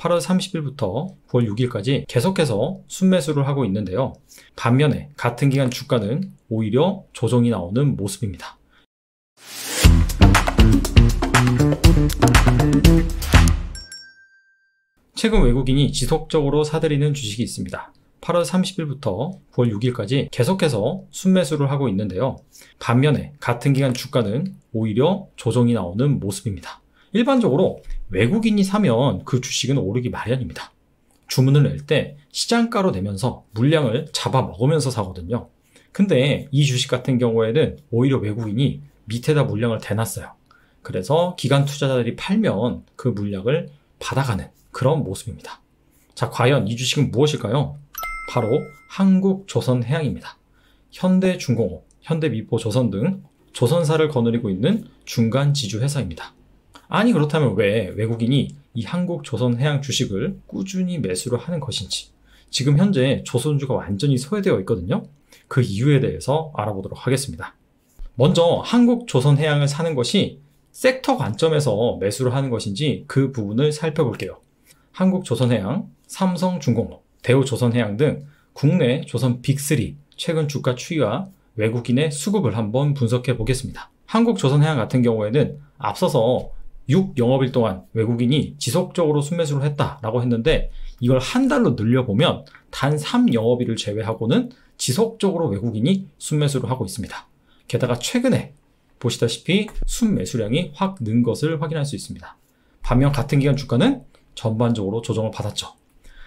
8월 30일부터 9월 6일까지 계속해서 순매수를 하고 있는데요. 반면에 같은 기간 주가는 오히려 조정이 나오는 모습입니다. 최근 외국인이 지속적으로 사들이는 주식이 있습니다. 8월 30일부터 9월 6일까지 계속해서 순매수를 하고 있는데요. 반면에 같은 기간 주가는 오히려 조정이 나오는 모습입니다. 일반적으로 외국인이 사면 그 주식은 오르기 마련입니다. 주문을 낼 때 시장가로 내면서 물량을 잡아먹으면서 사거든요. 근데 이 주식 같은 경우에는 오히려 외국인이 밑에다 물량을 대놨어요. 그래서 기관 투자자들이 팔면 그 물량을 받아가는 그런 모습입니다. 자, 과연 이 주식은 무엇일까요? 바로 한국조선해양입니다. 현대중공업, 현대미포조선 등 조선사를 거느리고 있는 중간 지주 회사입니다. 아니, 그렇다면 왜 외국인이 이 한국조선해양 주식을 꾸준히 매수를 하는 것인지, 지금 현재 조선주가 완전히 소외되어 있거든요. 그 이유에 대해서 알아보도록 하겠습니다. 먼저 한국조선해양을 사는 것이 섹터 관점에서 매수를 하는 것인지 그 부분을 살펴볼게요. 한국조선해양, 삼성중공업, 대우조선해양 등 국내 조선 빅3 최근 주가 추이와 외국인의 수급을 한번 분석해 보겠습니다. 한국조선해양 같은 경우에는 앞서서 6영업일 동안 외국인이 지속적으로 순매수를 했다라고 했는데, 이걸 한 달로 늘려보면 단 3영업일을 제외하고는 지속적으로 외국인이 순매수를 하고 있습니다. 게다가 최근에 보시다시피 순매수량이 확 는 것을 확인할 수 있습니다. 반면 같은 기간 주가는 전반적으로 조정을 받았죠.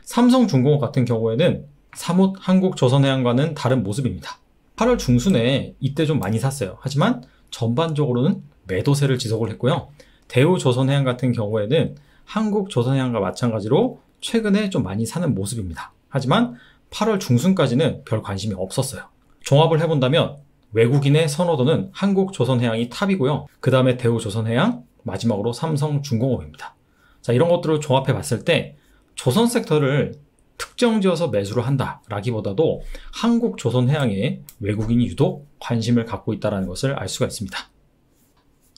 삼성중공업 같은 경우에는 사뭇 한국조선해양과는 다른 모습입니다. 8월 중순에 이때 좀 많이 샀어요. 하지만 전반적으로는 매도세를 지속을 했고요. 대우조선해양 같은 경우에는 한국조선해양과 마찬가지로 최근에 좀 많이 사는 모습입니다. 하지만 8월 중순까지는 별 관심이 없었어요. 종합을 해본다면 외국인의 선호도는 한국조선해양이 탑이고요. 그 다음에 대우조선해양, 마지막으로 삼성중공업입니다. 자, 이런 것들을 종합해 봤을 때 조선 섹터를 특정 지어서 매수를 한다라기보다도 한국조선해양에 외국인이 유독 관심을 갖고 있다는 것을 알 수가 있습니다.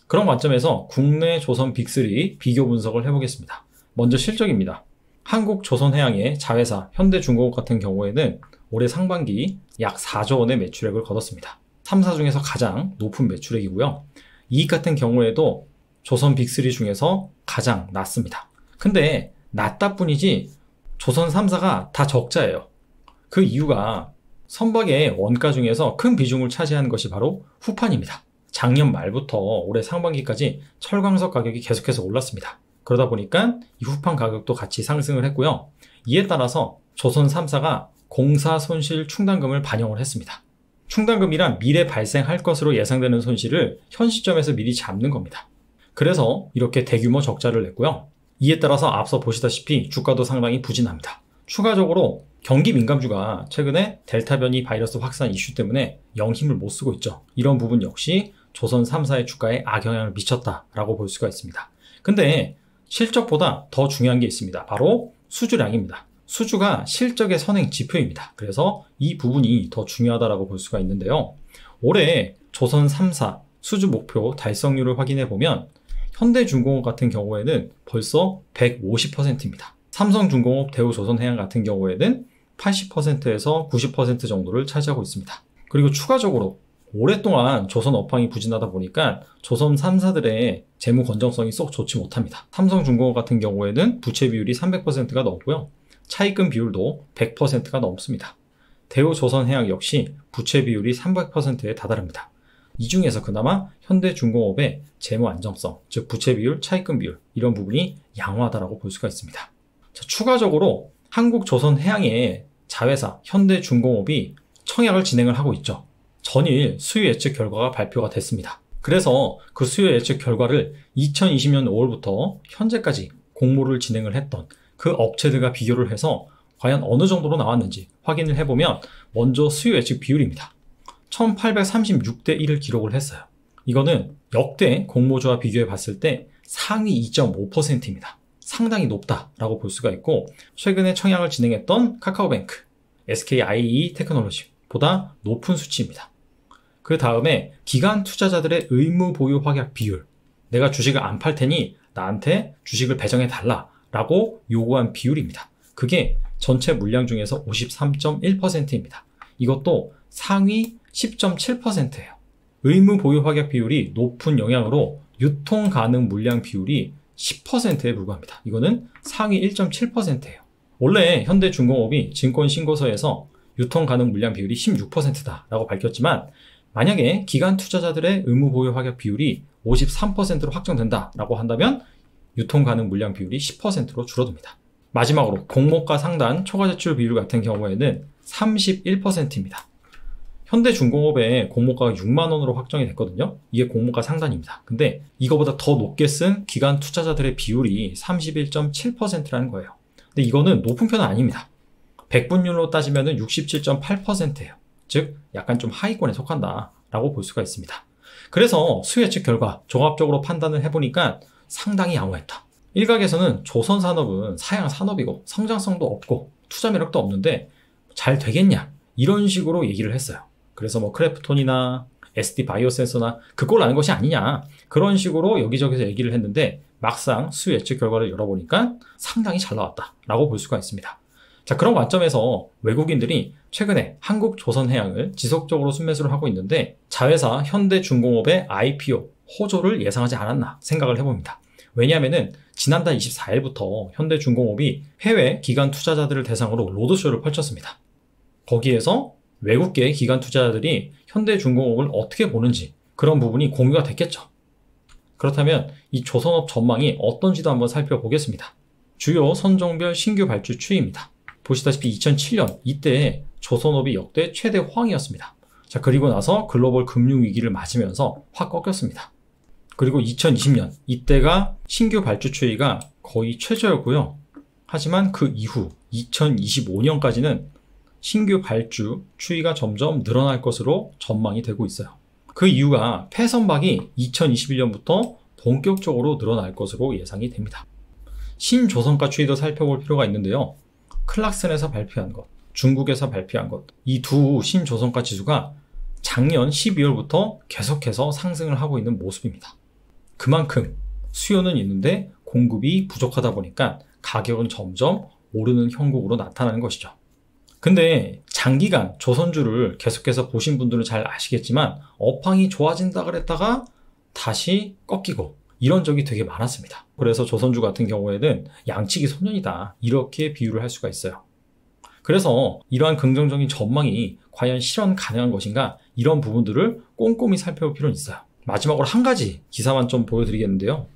그런 관점에서 국내 조선 빅3 비교 분석을 해보겠습니다. 먼저 실적입니다. 한국조선해양의 자회사 현대중공업 같은 경우에는 올해 상반기 약 4조 원의 매출액을 거뒀습니다. 3사 중에서 가장 높은 매출액이고요. 이익 같은 경우에도 조선 빅3 중에서 가장 낮습니다. 근데 낮다 뿐이지 조선 3사가 다 적자예요. 그 이유가 선박의 원가 중에서 큰 비중을 차지하는 것이 바로 후판입니다. 작년 말부터 올해 상반기까지 철광석 가격이 계속해서 올랐습니다. 그러다 보니까 이 후판 가격도 같이 상승을 했고요. 이에 따라서 조선 3사가 공사 손실 충당금을 반영을 했습니다. 충당금이란 미래 발생할 것으로 예상되는 손실을 현 시점에서 미리 잡는 겁니다. 그래서 이렇게 대규모 적자를 냈고요. 이에 따라서 앞서 보시다시피 주가도 상당히 부진합니다. 추가적으로 경기 민감주가 최근에 델타 변이 바이러스 확산 이슈 때문에 영 힘을 못 쓰고 있죠. 이런 부분 역시 조선 3사의 주가에 악영향을 미쳤다라고 볼 수가 있습니다. 근데 실적보다 더 중요한 게 있습니다. 바로 수주량입니다. 수주가 실적의 선행 지표입니다. 그래서 이 부분이 더 중요하다고 볼 수가 있는데요. 올해 조선 3사 수주 목표 달성률을 확인해 보면 현대중공업 같은 경우에는 벌써 150%입니다. 삼성중공업, 대우조선해양 같은 경우에는 80%에서 90% 정도를 차지하고 있습니다. 그리고 추가적으로 오랫동안 조선 업황이 부진하다 보니까 조선 3사들의 재무 건전성이 쏙 좋지 못합니다. 삼성중공업 같은 경우에는 부채 비율이 300%가 넘고요. 차입금 비율도 100%가 넘습니다. 대우조선해양 역시 부채 비율이 300%에 다다릅니다. 이 중에서 그나마 현대중공업의 재무 안정성, 즉 부채 비율, 차입금 비율 이런 부분이 양호하다고 볼 수가 있습니다. 자, 추가적으로 한국조선해양의 자회사 현대중공업이 청약을 진행을 하고 있죠. 전일 수요 예측 결과가 발표가 됐습니다. 그래서 그 수요 예측 결과를 2020년 5월부터 현재까지 공모를 진행을 했던 그 업체들과 비교를 해서 과연 어느 정도로 나왔는지 확인을 해보면 먼저 수요 예측 비율입니다. 1836대 1을 기록을 했어요. 이거는 역대 공모주와 비교해 봤을 때 상위 2.5%입니다. 상당히 높다라고 볼 수가 있고, 최근에 청약을 진행했던 카카오뱅크, SKIE 테크놀로지보다 높은 수치입니다. 그 다음에 기관 투자자들의 의무 보유 확약 비율, 내가 주식을 안 팔 테니 나한테 주식을 배정해 달라 라고 요구한 비율입니다. 그게 전체 물량 중에서 53.1%입니다. 이것도 상위 10.7%예요. 의무 보유 확약 비율이 높은 영향으로 유통 가능 물량 비율이 10%에 불과합니다. 이거는 상위 1.7%예요. 원래 현대중공업이 증권신고서에서 유통 가능 물량 비율이 16%다라고 밝혔지만 만약에 기관 투자자들의 의무 보유 확약 비율이 53%로 확정된다라고 한다면 유통 가능 물량 비율이 10%로 줄어듭니다. 마지막으로 공모가 상단 초과 제출 비율 같은 경우에는 31%입니다. 현대중공업의 공모가가 6만 원으로 확정이 됐거든요. 이게 공모가 상단입니다. 근데 이거보다 더 높게 쓴 기관 투자자들의 비율이 31.7%라는 거예요. 근데 이거는 높은 편은 아닙니다. 백분율로 따지면 67.8%예요. 즉 약간 좀 하위권에 속한다라고 볼 수가 있습니다. 그래서 수요 예측 결과 종합적으로 판단을 해보니까 상당히 양호했다. 일각에서는 조선산업은 사양 산업이고 성장성도 없고 투자 매력도 없는데 잘 되겠냐 이런 식으로 얘기를 했어요. 그래서 뭐 크래프톤이나 SD 바이오센서나 그걸 아는 것이 아니냐 그런 식으로 여기저기서 얘기를 했는데 막상 수요 예측 결과를 열어보니까 상당히 잘 나왔다라고 볼 수가 있습니다. 자, 그런 관점에서 외국인들이 최근에 한국조선해양을 지속적으로 순매수를 하고 있는데 자회사 현대중공업의 IPO 호조를 예상하지 않았나 생각을 해봅니다. 왜냐하면은 지난달 24일부터 현대중공업이 해외 기관 투자자들을 대상으로 로드쇼를 펼쳤습니다. 거기에서 외국계 기관 투자자들이 현대중공업을 어떻게 보는지 그런 부분이 공유가 됐겠죠. 그렇다면 이 조선업 전망이 어떤지도 한번 살펴보겠습니다. 주요 선종별 신규 발주 추이입니다. 보시다시피 2007년 이때 조선업이 역대 최대 호황이었습니다. 자, 그리고 나서 글로벌 금융위기를 맞으면서 확 꺾였습니다. 그리고 2020년 이때가 신규 발주 추이가 거의 최저였고요. 하지만 그 이후 2025년까지는 신규 발주 추이가 점점 늘어날 것으로 전망이 되고 있어요. 그 이유가 폐선박이 2021년부터 본격적으로 늘어날 것으로 예상이 됩니다. 신조선가 추이도 살펴볼 필요가 있는데요. 클락슨에서 발표한 것, 중국에서 발표한 것, 이 두 신조선가 지수가 작년 12월부터 계속해서 상승을 하고 있는 모습입니다. 그만큼 수요는 있는데 공급이 부족하다 보니까 가격은 점점 오르는 형국으로 나타나는 것이죠. 근데 장기간 조선주를 계속해서 보신 분들은 잘 아시겠지만 업황이 좋아진다 그랬다가 다시 꺾이고 이런 적이 되게 많았습니다. 그래서 조선주 같은 경우에는 양치기 소년이다 이렇게 비유를 할 수가 있어요. 그래서 이러한 긍정적인 전망이 과연 실현 가능한 것인가 이런 부분들을 꼼꼼히 살펴볼 필요는 있어요. 마지막으로 한 가지 기사만 좀 보여드리겠는데요.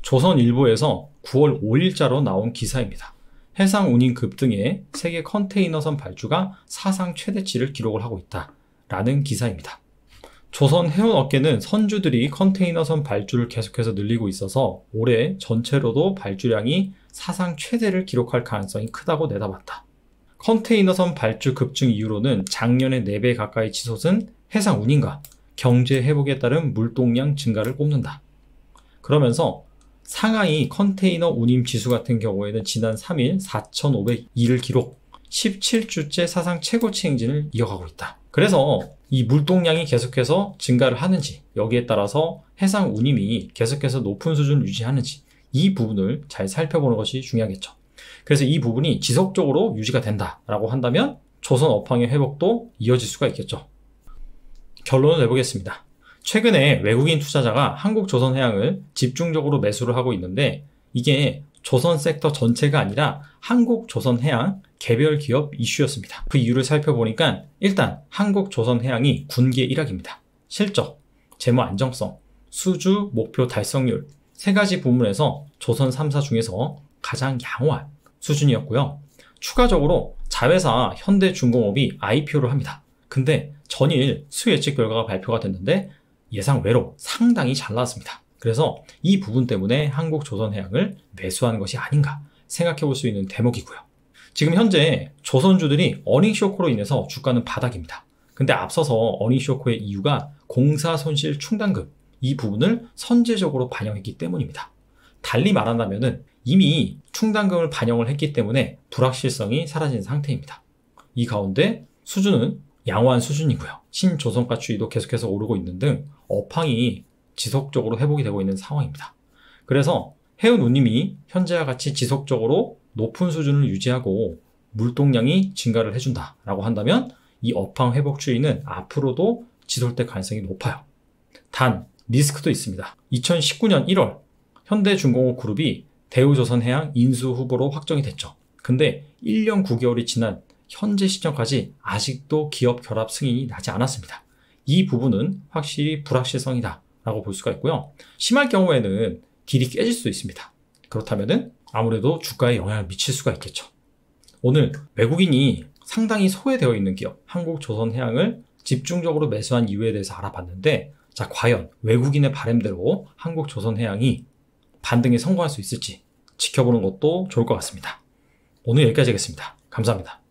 조선일보에서 9월 5일자로 나온 기사입니다. 해상 운임 급등에 세계 컨테이너선 발주가 사상 최대치를 기록을 하고 있다라는 기사입니다. 조선 해운 업계는 선주들이 컨테이너선 발주를 계속해서 늘리고 있어서 올해 전체로도 발주량이 사상 최대를 기록할 가능성이 크다고 내다봤다. 컨테이너선 발주 급증 이유로는 작년에 4배 가까이 치솟은 해상 운임과 경제 회복에 따른 물동량 증가를 꼽는다. 그러면서 상하이 컨테이너 운임 지수 같은 경우에는 지난 3일 4,502를 기록 17주째 사상 최고치 행진을 이어가고 있다. 그래서 이 물동량이 계속해서 증가를 하는지 여기에 따라서 해상 운임이 계속해서 높은 수준을 유지하는지 이 부분을 잘 살펴보는 것이 중요하겠죠. 그래서 이 부분이 지속적으로 유지가 된다라고 한다면 조선 업황의 회복도 이어질 수가 있겠죠. 결론을 내보겠습니다. 최근에 외국인 투자자가 한국조선해양을 집중적으로 매수를 하고 있는데 이게 조선 섹터 전체가 아니라 한국조선해양 개별 기업 이슈였습니다. 그 이유를 살펴보니까 일단 한국조선해양이 군기의 일학입니다. 실적, 재무 안정성, 수주 목표 달성률 세 가지 부문에서 조선 3사 중에서 가장 양호한 수준이었고요. 추가적으로 자회사 현대중공업이 IPO를 합니다. 근데 전일 수요 예측 결과가 발표가 됐는데 예상 외로 상당히 잘 나왔습니다. 그래서 이 부분 때문에 한국조선해양을 매수하는 것이 아닌가 생각해 볼 수 있는 대목이고요. 지금 현재 조선주들이 어닝 쇼크로 인해서 주가는 바닥입니다. 근데 앞서서 어닝 쇼크의 이유가 공사 손실 충당금 이 부분을 선제적으로 반영했기 때문입니다. 달리 말한다면 이미 충당금을 반영을 했기 때문에 불확실성이 사라진 상태입니다. 이 가운데 수준은 양호한 수준이고요. 신조선가 추이도 계속해서 오르고 있는 등 업황이 지속적으로 회복이 되고 있는 상황입니다. 그래서 해운 운임이 현재와 같이 지속적으로 높은 수준을 유지하고 물동량이 증가를 해준다라고 한다면 이 업황 회복 추이는 앞으로도 지속될 가능성이 높아요. 단 리스크도 있습니다. 2019년 1월 현대중공업 그룹이 대우조선해양 인수 후보로 확정이 됐죠. 근데 1년 9개월이 지난 현재 시점까지 아직도 기업 결합 승인이 나지 않았습니다. 이 부분은 확실히 불확실성이다 라고 볼 수가 있고요. 심할 경우에는 딜이 깨질 수도 있습니다. 그렇다면 아무래도 주가에 영향을 미칠 수가 있겠죠. 오늘 외국인이 상당히 소외되어 있는 기업 한국조선해양을 집중적으로 매수한 이유에 대해서 알아봤는데, 자, 과연 외국인의 바람대로 한국조선해양이 반등에 성공할 수 있을지 지켜보는 것도 좋을 것 같습니다. 오늘 여기까지 하겠습니다. 감사합니다.